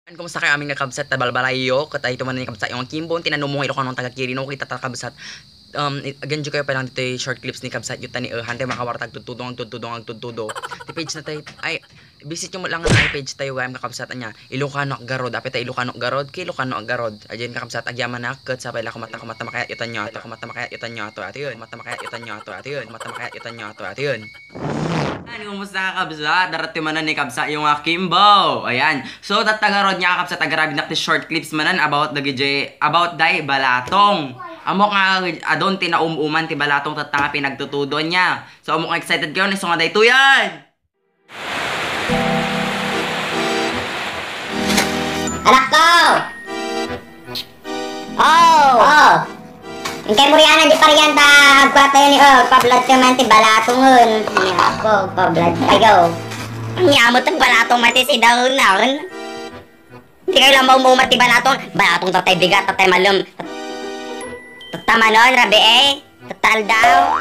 Kumusta kayo aming nakabsat na balbalayo kat ito man ni kabsat yung kimbon tinanong mo Ilocano taga Quirino kita ta kabsat again jo kayo pa lang dito short clips ni kabsat yuta ni hante makawartag tutudong di page na tayo ay visit nyo mo lang ang page tayo gayam kakabsat nya Ilocano garod dapat tayo Ilocano garod kay Ilocano garod ajen kakabsat agyaman na kat sa pala kumata makayat yutan nyo ato kumata makayat yutan nyo ato yun mata makayat yutan nyo ato yun mata makayat yutan nyo ato yun. Ano kumusta ka kabsa? Darati manan ni kabsa yung Kimbo. Ayan. So tatagarod niya kabsa tagarabi nakti short clips manan about the GJ about dai balatong. Amo nga adon tinaumuman ti balatong tatanga pinagtutudo niya. So amo excited kayo ni sunga dayto yan. Anak ko! Oh! Kay Muriana di paryanta agwata yun pablad ka man ti balatongon. Ako, pablad kayo. Nyamot ang balatong mati si daon naon. Hindi kayo lang maumumat ti balatong. Balatong tatay bigat, tatay malum. Tatamanon, rabi eh. Tatal daw.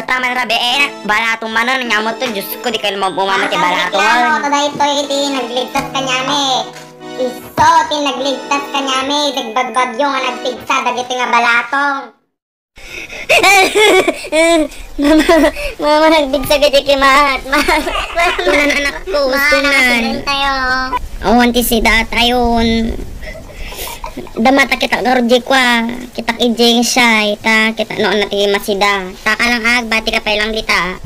Tataman rabi eh. Balatong manon, nyamot to. Diyos ko, di kayo lang maumamat ti balatongon. Ito dahil ito iti nagligtas ka nyami. Iso, tinagligtas ka nyami, dagbagbagyo nga nagtigsa, dagiti nga balatong. Mama, nagtigsa ka di mahat. Tunan anak ko, tunan. Awan ti si datayon. Damata kita garudji kwa, kita ijeng siya, kita noon nati masida. Taka lang bati ka pa ilang lita.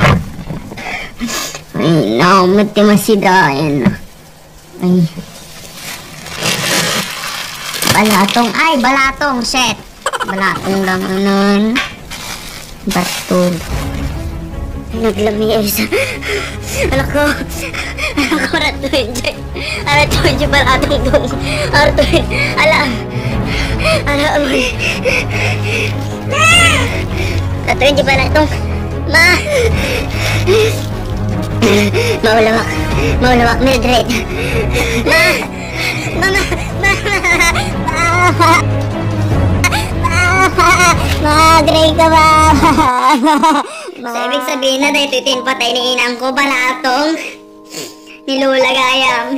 Ay, naumit ti masida, ay. Balatong, shit. Balatong lang nun. Batog. Naglami ay isa. Anak ko, ratuin dyan. Ratuin dyan balatong dong. Ratuin, amoy. Ratuin dyan balatong. Maulawak, Mildred. Mama. Magray ka ba? So, ibig sabihin na dahil ito patay ni inang ko, balatong. Nilulagayam.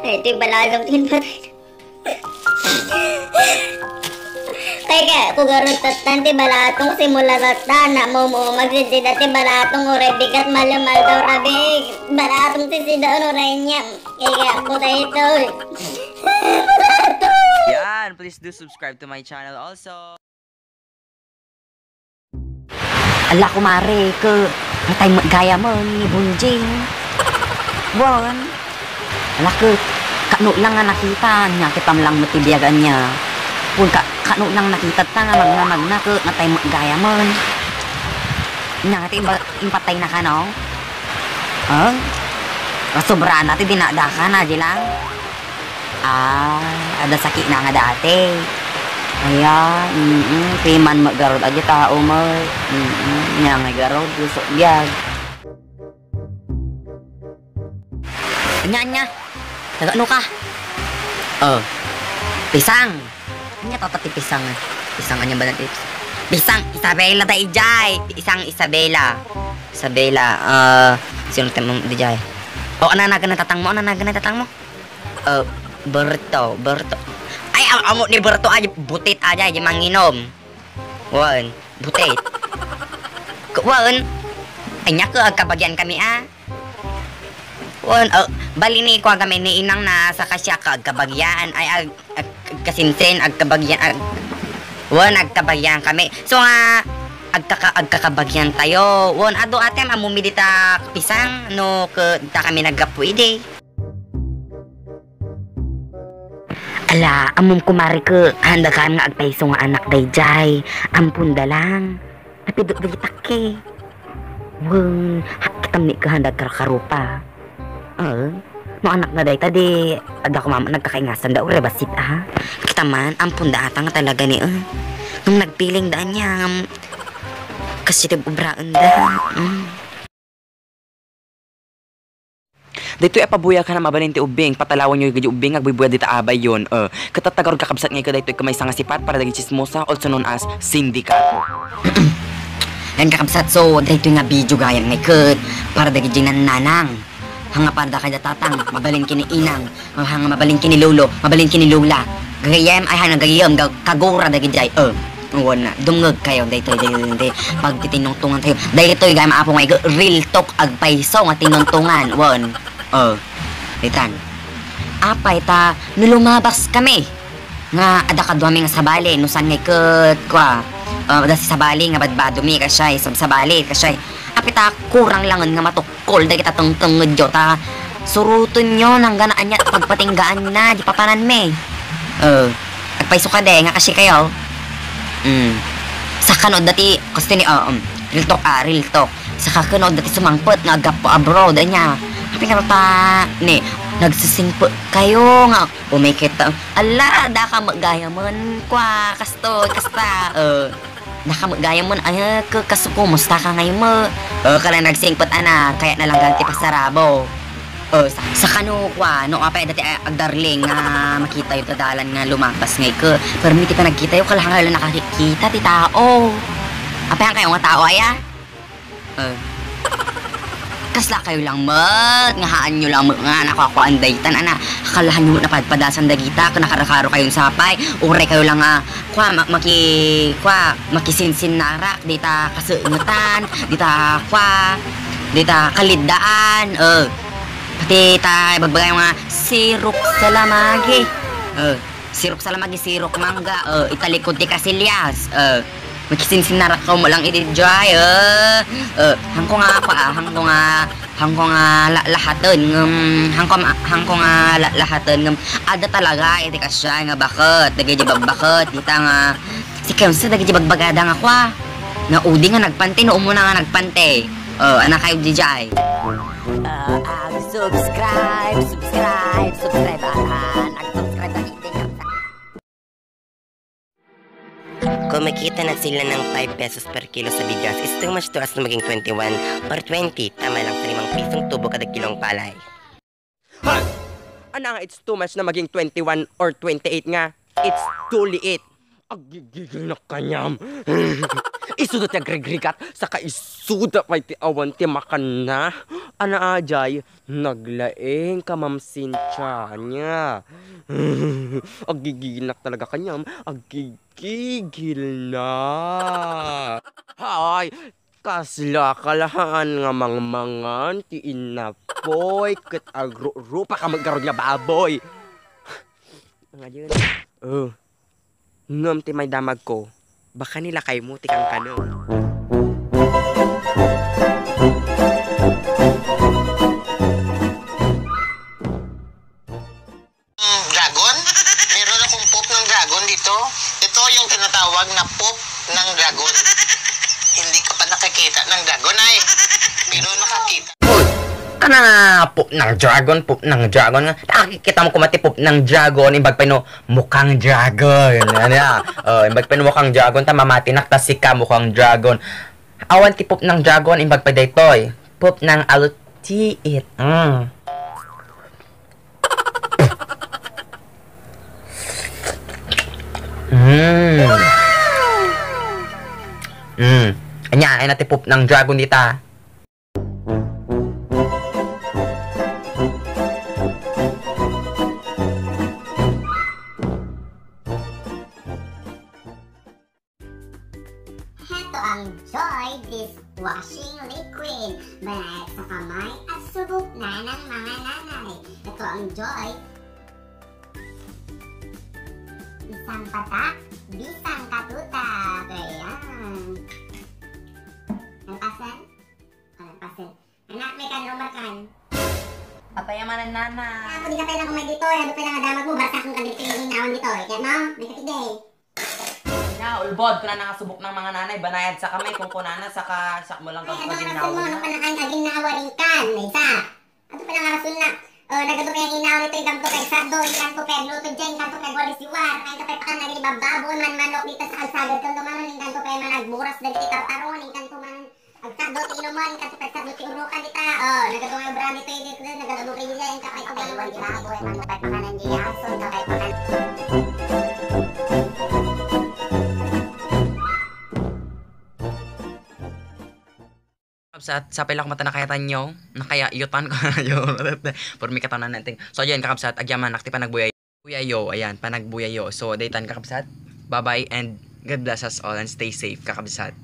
Ito yung balatong tinpatay. Kaya kugarot tatan ti balatong simula tatan na mo magsisida ti balatong uray bigat malamal daw rabi. Balatong ti sida uray niya. Kaya ako tayo ito. Yan, please do subscribe to my channel also. Ala kumare ke patay gaya mo ni Bunjing. Bon. Ala ke kanu lang nga nakita niya kita lang matibiyagan niya. Pun kanu lang nakita ta nga magna ke natay gaya mo. Nya ti impatay na ka no. Kasobra na ti dinadakan aja lang. Ada sakit na nga dati. Ayan, piman magarod aja tao mo. Nya nga garod gusto diag. Nya. Taga ano ka? Pisang. Nya totati pisang. Pisang anya ba natin? Pisang Isabela ta ijay. Pisang Isabela. Sino temong dijay? Ana natatang mo. Berto. Ay, amo ni Berto aja butit aja manginom. Wan, butit. Wan. Anya ke kabagian kami Wan, bali ni ko kami ni inang na sa kasya kabagian ay kasinsen kabagian. Wan kabagian kami. So nga agkakabagyan tayo. Wan ado atem amumi dita pisang no ke ta kami nagapwede. Ala, amom kumari ke handa kan nga agpaiso nga anak dayjay. Ampun dalang. Napidot dagi takke. Weng, kitam ni ke handa karupa. No anak na day tadi ada ko mama nagkakaingasan da ure basit Kita man ampun da atang talaga ni nung nagpiling daan niya kasi ubraan da. Dito pabuya ka na mabalinti ubing patalawan nyo yung ubing agbubuya dito abay yun. Katatagor kakabsat nga ka dito kamay nga sipat para dagi chismosa also known as sindikato. Yan kakabsat so dito nga video gayang nga ikot para dagi jinan nanang. hanga parda kada tatang, mabalin kini inang, hanga mabalin kini lolo, mabalin kini lula. Gayem ay hanga gayem kagura dagi jay. Wala, dungog kayo daytoy pag titinungtungan tayo. Daytoy gay maapo nga real talk ag paiso nga tinungtungan. Won. Litan. Apay ta nulumabas kami. Nga ada kadwami nga sabali nusan ngay ket kwa. Da si sabali nga badbado mi kasay sabali kasay. Apita kurang langon nga matukol da kita tungtungod yo ta. Surutun nyo nang ganaan niya pagpatinggaan na di papanan me. Agpaiso ka de nga kasi kayo. Sa kanod dati kasi ni real talk sa kakanod dati sumangpot nga agapo abroad anya happy ka pa ni nagsisingpot kayo nga umikita ala da ka magaya mon kwa kasto kasta da ka magaya mon ay kasuko musta ka ngayon mo kala nagsingpot ana kaya na lang ganti pasarabo sa kano kwa no apay dati ag darling nga makita yung tadalan nga lumapas ngay ko pero hindi pa nagkita yung kalahang nakakikita ti tao apay ang kayo nga tao aya kasla kayo lang mat nga haan nyo lang nga nakakuan daytan ana akalahan nyo napadpadasan dagita kanakararo kayong sapay uray kayo lang nga makisinsin narak dita kasunutan dita kalidaan pati tayo bagbagay mga sirok sa lamagi. Sirok sa lamagi, sirok mangga. Italikod ti kasilyas. Magkisinsinara ko mo lang i-dry. Hangko nga lahaton. Hangko nga lahaton. Ada talaga iti kasya nga bakit. Dagay di bagbakit. Dita nga si Kemsa dagay di bagbagada nga kwa. Naudi nga nagpante. Noong muna nga nagpante. Anak kayo di jay. Subscribe ahan. Subscribe na hindi nga. Kumikita na sila ng 5 pesos per kilo sa bigas. Is too much to us na maging 21 or 20. Tama lang sa 5 pisong tubo kada kilong palay. Ana nga, it's too much na maging 21 or 28 nga. It's too liit. Agigigil na kanyam. Isuda ti agregrigat, saka isuda pa ti awan ti makan na. Ana ajay, naglaeng ka Ma'am Cynthia niya. Agigigil na talaga kanyam. Agigigil na. Hay, kasla kalahan nga mangmangan ti inapoy ket agro-rupa ka maggarod nga baboy. Ngayon, ngam ti may damag ko, baka nila kay muti kang kano. Dragon? Meron akong poop ng dragon dito. Ito yung tinatawag na poop ng dragon. Hindi ka pa nakakita ng dragon ay. Pero nakakita. Kana pop ng dragon nga. Nakikita mo kumati pop ng dragon, imbag pa no mukhang dragon. Ano imbag pa no mukhang dragon, tamamati naktasika mukhang dragon. Awan ti pop ng dragon, imbag pa daytoy. Pop ng alutiit. Anya, ay nati pop ng dragon dita. Heto ang Joy Dishwashing Liquid. Banayad sa kamay at subok na ng mga nanay. Ito ang Joy. Isang patak, bisang katutak. Ayan. Nampasan? Nampasan. Anak, may kanumakan. Apayaman ang nana. Ako di ka pala kumay dito. Ano pala nga damag mo? Basta kung kami pinahinawan dito. Kaya mo, may kapiday. Na, ulbod ko na nakasubok ng mga nanay, banayad sa kamay, kung kunana, saka mo lang kang paginawa Ano na. panakan kaginawa rin kan, may isa. Ato pala nga rason na, nagado kaya inaw nito, ikamto kay Sardo, ikamto kay Luto Jen, ikamto kay Walis Diwar, ikamto kay Pakan, naglibababo, man manok dito sa kalsagad, kanto man, ikamto kay managburas, dali kitaron, ikamto man, agtado, inuman, ikamto kay Sardo, tiurukan dita, nagado kay Brand ito, nagado kay Diyan, ikamto kay Kugaluan, ikamto kay Manok, kay Pakanan Diyaso, kay Pakan. kakabsat, sa pila ko mata nakayatan nyo, nakaya iyutan ko yun. For me katanan natin. So ayan kakabsat, agyaman, nakti pa nagbuyayo, ayan, pa nagbuyayo. So daytan kakabsat, bye-bye and God bless us all and stay safe kakabsat.